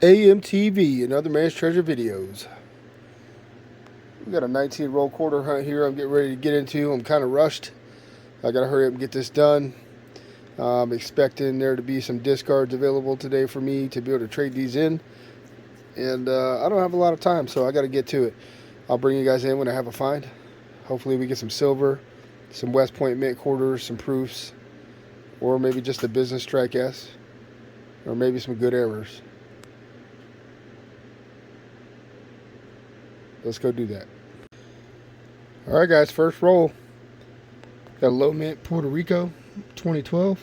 A.M.T.V. and other man's treasure videos. We got a 19 roll quarter hunt here I'm getting ready to get into. I'm kind of rushed. I gotta hurry up and get this done. I'm expecting there to be some discards available today for me to be able to trade these in. And I don't have a lot of time, so I gotta get to it. I'll bring you guys in when I have a find. Hopefully we get some silver, some West Point mint quarters, some proofs, or maybe just a business strike S, or maybe some good errors. Let's go do that. Alright guys, first roll. Got a low mint Puerto Rico 2012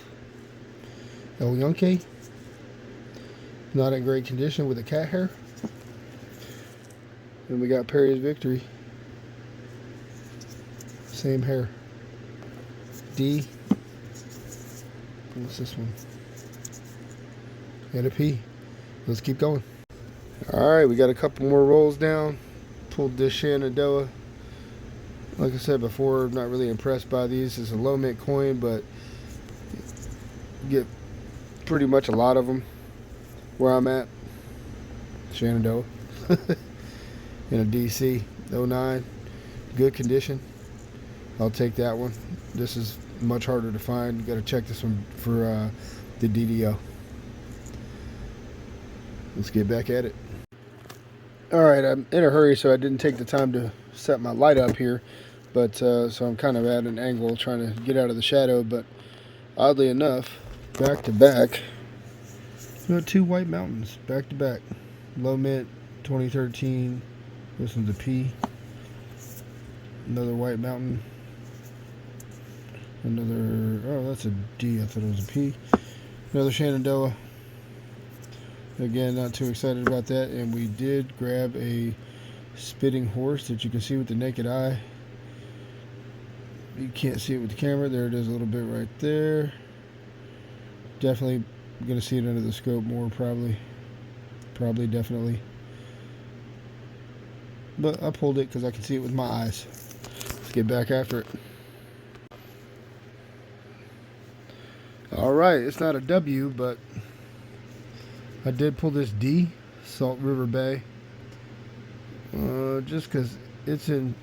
El Yunque. Not in great condition with a cat hair. Then we got Perry's Victory. Same hair. D. What's this one? And a P. Let's keep going. Alright, we got a couple more rolls down. Pulled this Shenandoah. Like I said before, I'm not really impressed by these. It's a low mint coin, but you get pretty much a lot of them where I'm at. Shenandoah. In a DC 09. Good condition. I'll take that one. This is much harder to find. You got to check this one for the DDO. Let's get back at it. Alright, I'm in a hurry, so I didn't take the time to set my light up here. But so I'm kind of at an angle trying to get out of the shadow. But oddly enough, back to back, we got two white mountains back to back. Low mint 2013. This one's a P. Another white mountain. Another, oh, that's a D. I thought it was a P. Another Shenandoah. Again, not too excited about that. And we did grab a spitting horse that you can see with the naked eye. You can't see it with the camera. There it is a little bit right there. Definitely going to see it under the scope more, probably. Definitely. But I pulled it because I can see it with my eyes. Let's get back after it. Alright, it's not a W, but I did pull this D, Salt River Bay. Just because it's in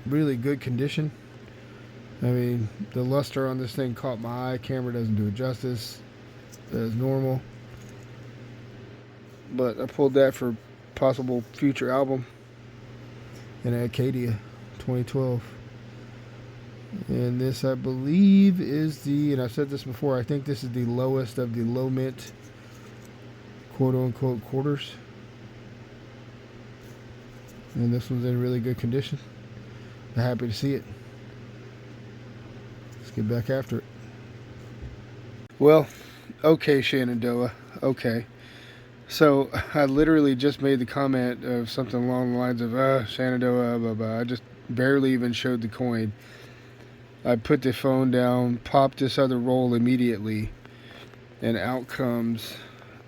really good condition. I mean, the luster on this thing caught my eye. Camera doesn't do it justice as normal. But I pulled that for possible future album. And Acadia 2012. And this, I believe, is the, and I've said this before, I think this is the lowest of the low mint quote-unquote quarters. And this one's in really good condition. I'm happy to see it. Let's get back after it. Well, okay, Shenandoah, okay. So I literally just made the comment of something along the lines of, Shenandoah, blah, blah. I just barely even showed the coin. I put the phone down, popped this other roll immediately, and out comes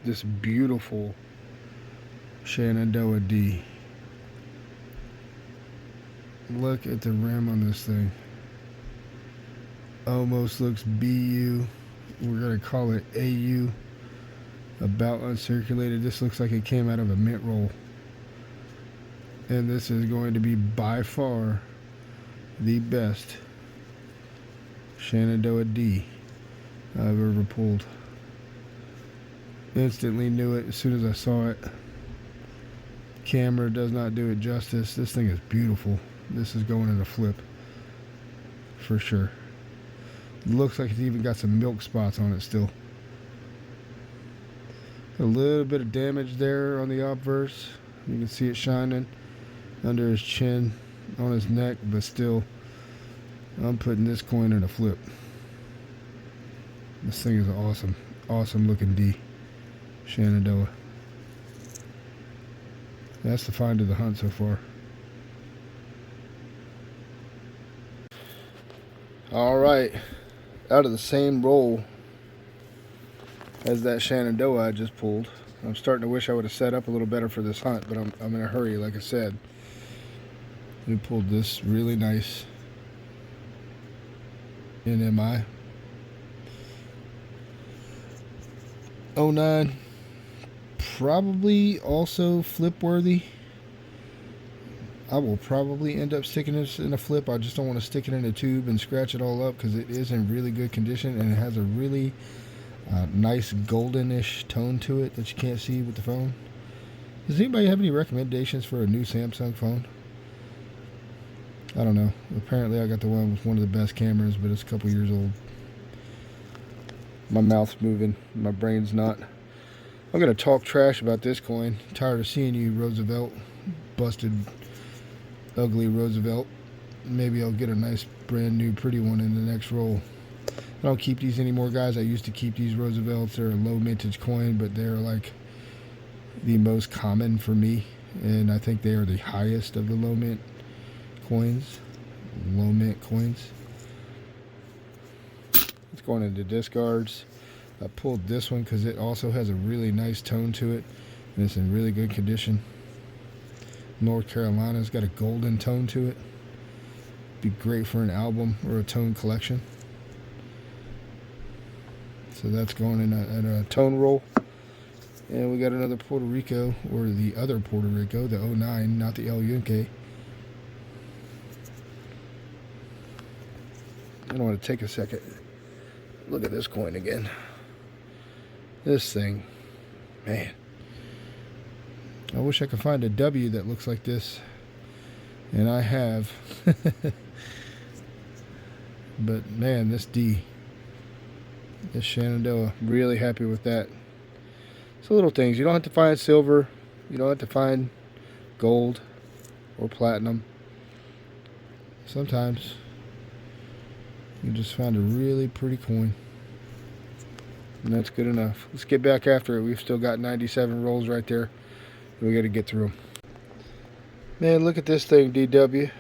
this beautiful Shenandoah D. Look at the rim on this thing. Almost looks BU. We're going to call it AU. About uncirculated. This looks like it came out of a mint roll. And this is going to be by far the best Shenandoah D I've ever pulled. Instantly knew it as soon as I saw it. Camera does not do it justice. This thing is beautiful. This is going in a flip for sure. Looks like it's even got some milk spots on it still. A little bit of damage there on the obverse. You can see it shining under his chin, on his neck, but still, I'm putting this coin in a flip. This thing is awesome. Awesome looking D. Shenandoah. That's the find of the hunt so far. Alright. Out of the same roll as that Shenandoah I just pulled. I'm starting to wish I would have set up a little better for this hunt, but I'm in a hurry, like I said. We pulled this really nice NMI 09 probably also flip worthy. I will probably end up sticking this in a flip. I just don't want to stick it in a tube and scratch it all up because it is in really good condition and it has a really nice goldenish tone to it that you can't see with the phone. Does anybody have any recommendations for a new Samsung phone? I don't know. Apparently I got the one with one of the best cameras, but it's a couple years old. My mouth's moving. My brain's not. I'm going to talk trash about this coin. I'm tired of seeing you, Roosevelt. Busted, ugly Roosevelt. Maybe I'll get a nice, brand new, pretty one in the next roll. I don't keep these anymore, guys. I used to keep these Roosevelts. They're a low mintage coin, but they're like the most common for me. And I think they are the highest of the low mint coins. Low mint coins. It's going into discards. I pulled this one because it also has a really nice tone to it. And it's in really good condition. North Carolina's got a golden tone to it. Be great for an album or a tone collection. So that's going in a tone roll. And we got another Puerto Rico, or the other Puerto Rico, the 09, not the El Yunque. I don't want to take a second. Look at this coin again. This thing, man. I wish I could find a W that looks like this. And I have. But man, this D. This Shenandoah, really happy with that. So little things. You don't have to find silver. You don't have to find gold or platinum. Sometimes you just find a really pretty coin. And that's good enough. Let's get back after it. We've still got 97 rolls right there. We got to get through them. Man, look at this thing, DW.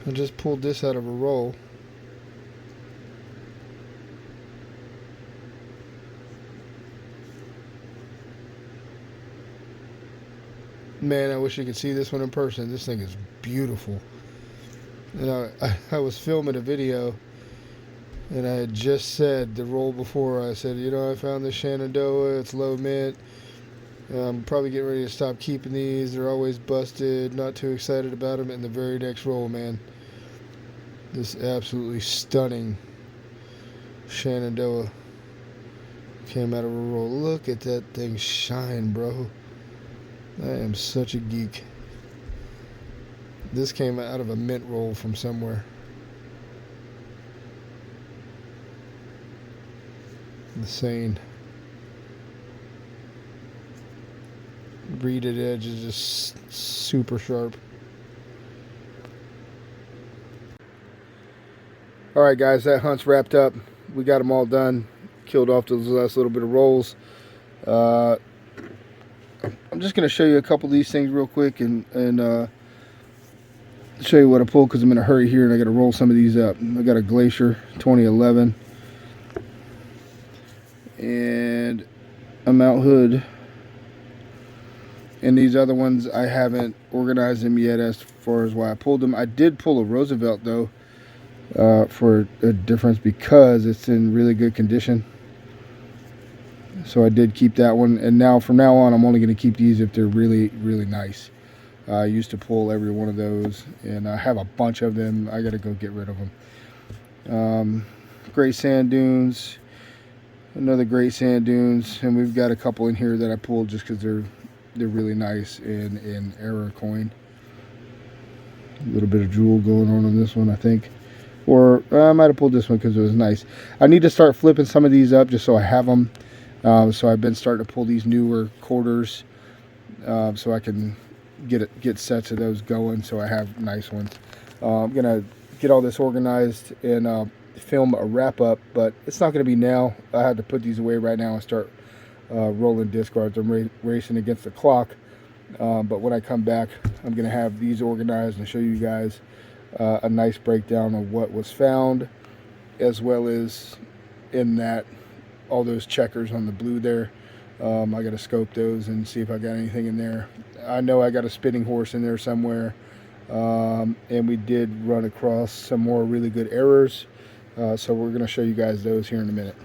I just pulled this out of a roll. Man, I wish you could see this one in person. This thing is beautiful. And I was filming a video, and I had just said the roll before. I said, you know, I found this Shenandoah. It's low mint. I'm probably getting ready to stop keeping these. They're always busted. Not too excited about them. And the very next roll, man, this absolutely stunning Shenandoah came out of a roll. Look at that thing shine, bro. I am such a geek. This came out of a mint roll from somewhere. Insane. Reeded edge is just super sharp. Alright guys, that hunt's wrapped up. We got them all done. Killed off those last little bit of rolls. I'm just going to show you a couple of these things real quick and show you what I pulled because I'm in a hurry here and I got to roll some of these up. I got a Glacier 2011 and a Mount Hood. And these other ones, I haven't organized them yet as far as why I pulled them. I did pull a Roosevelt though for a difference because it's in really good condition. So I did keep that one, and now from now on I'm only going to keep these if they're really, really nice. I used to pull every one of those, and I have a bunch of them. I got to go get rid of them. Great Sand Dunes, another Great Sand Dunes, and we've got a couple in here that I pulled just because they're really nice and in error coin. A little bit of jewel going on this one, I think. Or I might have pulled this one because it was nice. I need to start flipping some of these up just so I have them. So I've been starting to pull these newer quarters so I can get sets of those going so I have nice ones. I'm going to get all this organized and film a wrap up, but it's not going to be now. I have to put these away right now and start rolling discards. I'm racing against the clock, but when I come back I'm going to have these organized and show you guys a nice breakdown of what was found, as well as in that all those checkers on the blue there. I got to scope those and see if I got anything in there. I know I got a spinning horse in there somewhere, and we did run across some more really good errors, so we're going to show you guys those here in a minute.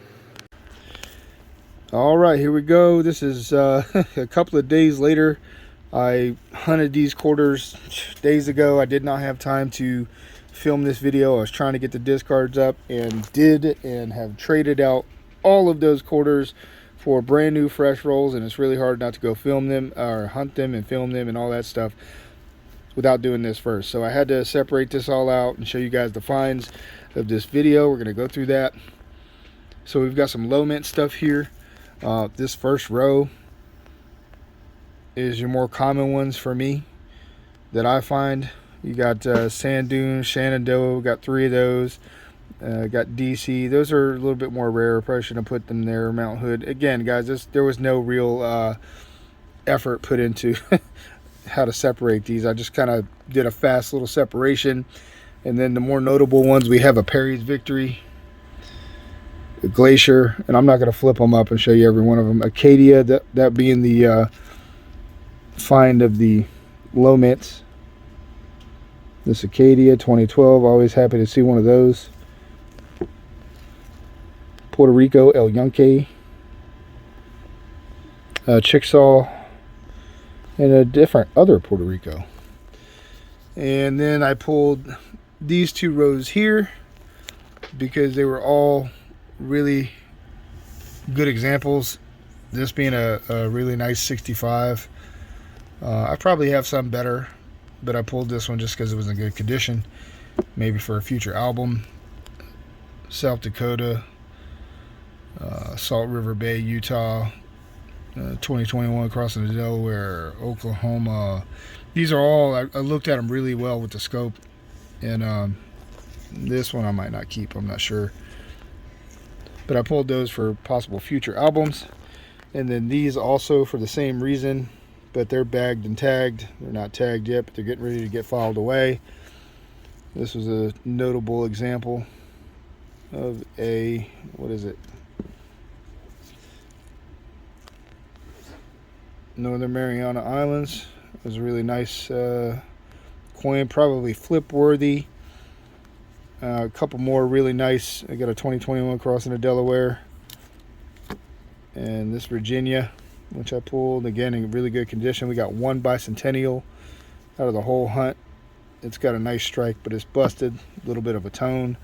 All right, here we go. This is a couple of days later. I hunted these quarters days ago. I did not have time to film this video. I was trying to get the discards up and have traded out all of those quarters for brand new fresh rolls, and it's really hard not to go film them or hunt them and film them and all that stuff without doing this first. So I had to separate this all out and show you guys the finds of this video. We're going to go through that. So we've got some low mint stuff here. This first row is your more common ones for me that I find. You got Sand Dunes, Shenandoah, got 3 of those. Got DC. Those are a little bit more rare. Probably shouldn't have put them there. Mount Hood. Again, guys, there was no real effort put into how to separate these. I just kind of did a fast little separation. And then the more notable ones, we have a Perry's Victory, a Glacier, and I'm not going to flip them up and show you every one of them. Acadia, that being the find of the low mints. This Acadia 2012, always happy to see one of those. Puerto Rico, El Yunque, Chickasaw, and a different other Puerto Rico. And then I pulled these 2 rows here because they were all really good examples. This being a really nice 65. I probably have some better, but I pulled this one just because it was in good condition, maybe for a future album. South Dakota, Salt River Bay, Utah, 2021 crossing the Delaware, Oklahoma. These are all, I looked at them really well with the scope, and this one I might not keep, I'm not sure. But I pulled those for possible future albums. And then these also for the same reason, but they're bagged and tagged. They're not tagged yet, but they're getting ready to get filed away. This was a notable example of a, what is it? Northern Mariana Islands. It was a really nice coin, probably flip worthy. A couple more really nice. I got a 2021 crossing the Delaware, and this Virginia, which I pulled again in really good condition. We got 1 bicentennial out of the whole hunt. It's got a nice strike, but it's busted, a little bit of a tone.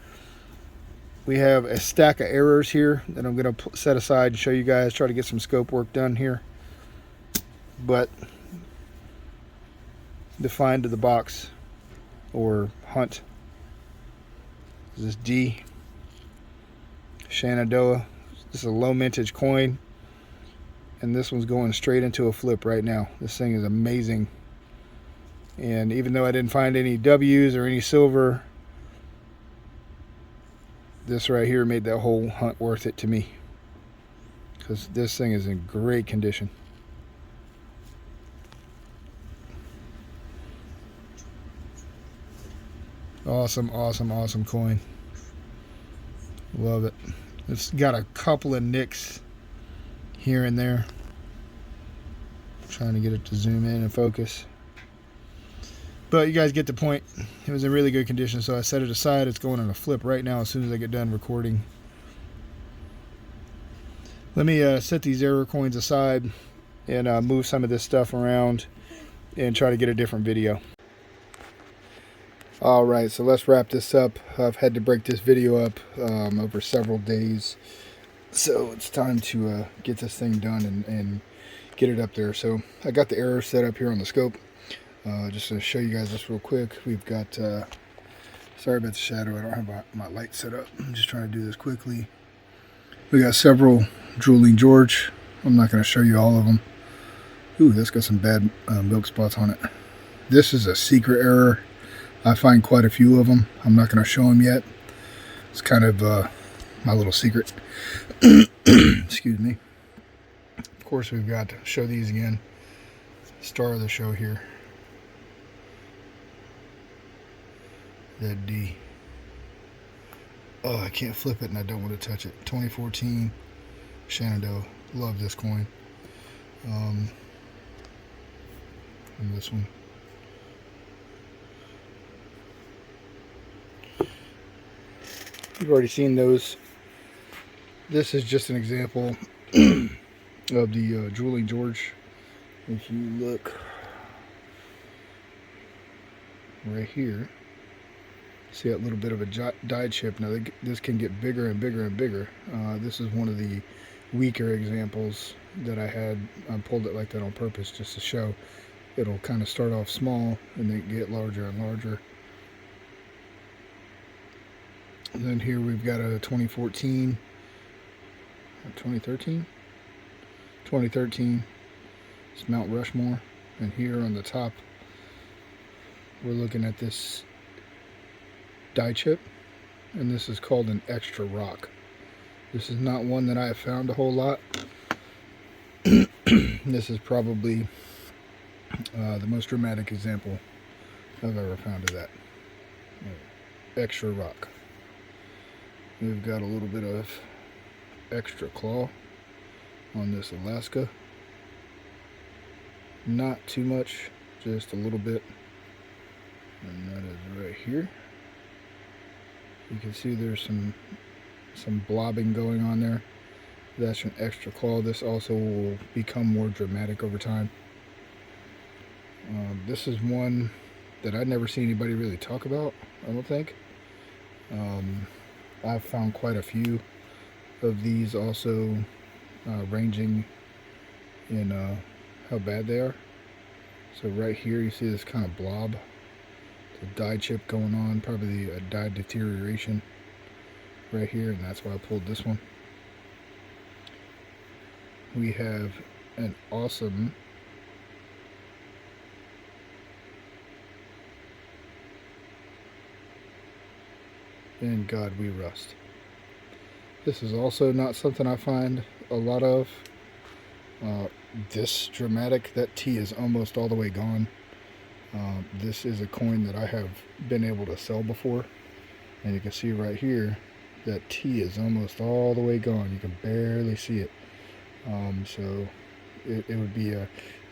We have a stack of errors here that I'm going to set aside and show you guys, try to get some scope work done here. But the find of the box or hunt is this D Shenandoah. This is a low mintage coin, and this one's going straight into a flip right now. This thing is amazing, and even though I didn't find any W's or any silver, this right here made that whole hunt worth it to me, because this thing is in great condition. Awesome, awesome, awesome coin. Love it. It's got a couple of nicks here and there. I'm trying to get it to zoom in and focus. But you guys get the point. It was in really good condition, so I set it aside. It's going on a flip right now as soon as I get done recording. Let me set these error coins aside and move some of this stuff around and try to get a different video. Alright, so let's wrap this up. I've had to break this video up over several days, so it's time to get this thing done and get it up there. So I got the error set up here on the scope. Just to show you guys this real quick. We've got, sorry about the shadow, I don't have my light set up. I'm just trying to do this quickly. We got several Drooling George. I'm not going to show you all of them. Ooh, that's got some bad milk spots on it. This is a secret error. I find quite a few of them. I'm not going to show them yet. It's kind of my little secret. Excuse me. Of course, we've got to show these again. Star of the show here. That D. Oh, I can't flip it and I don't want to touch it. 2014 Shenandoah. Love this coin. And this one. You've already seen those. This is just an example of the Drooling George. If you look right here, see that little bit of a die chip. Now this can get bigger and bigger and bigger. This is one of the weaker examples that I had. I pulled it like that on purpose just to show it'll kind of start off small and then get larger and larger. And then here we've got a 2013. It's Mount Rushmore, and here on the top we're looking at this die chip, and this is called an extra rock. This is not one that I have found a whole lot. This is probably the most dramatic example I've ever found of that. Extra rock. We've got a little bit of extra claw on this Alaska. Not too much, just a little bit. And that is right here. You can see there's some blobbing going on there. That's an extra claw. This also will become more dramatic over time. This is one that I'd never seen anybody really talk about, I don't think. I've found quite a few of these also, ranging in how bad they are. So right here you see this kind of blob. It's a die chip going on, probably a die deterioration right here, and that's why I pulled this one. We have an awesome In God We Rust. This is also not something I find a lot of. This dramatic, that T is almost all the way gone. This is a coin that I have been able to sell before, and you can see right here that T is almost all the way gone. You can barely see it. So it would be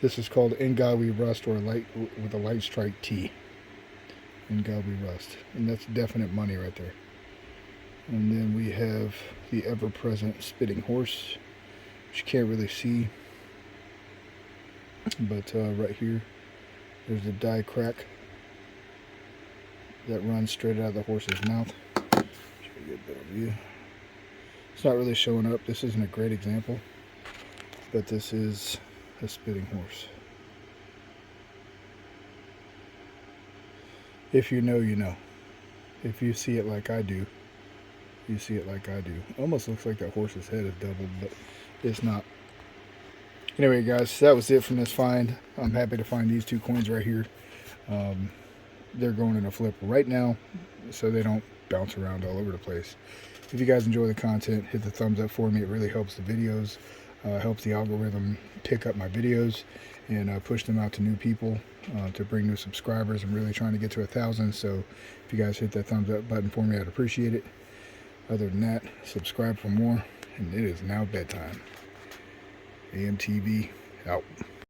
this is called In God We Rust, or light with a light strike T. In God We Rust, and that's definite money right there. And then we have the ever-present Spitting Horse, which you can't really see, but right here there's a die crack that runs straight out of the horse's mouth. Show you a better view. It's not really showing up. This isn't a great example, but this is a Spitting Horse. If you know, you know. If you see it like I do, you see it like I do. Almost looks like that horse's head is doubled, but it's not. Anyway, guys, that was it from this find. I'm happy to find these two coins right here. They're going in a flip right now, so they don't bounce around all over the place. If you guys enjoy the content, hit the thumbs up for me. It really helps the videos, helps the algorithm pick up my videos and push them out to new people, to bring new subscribers. I'm really trying to get to 1,000, so if you guys hit that thumbs up button for me, I'd appreciate it. Other than that, subscribe for more, and it is now bedtime. A.M.T.V. out.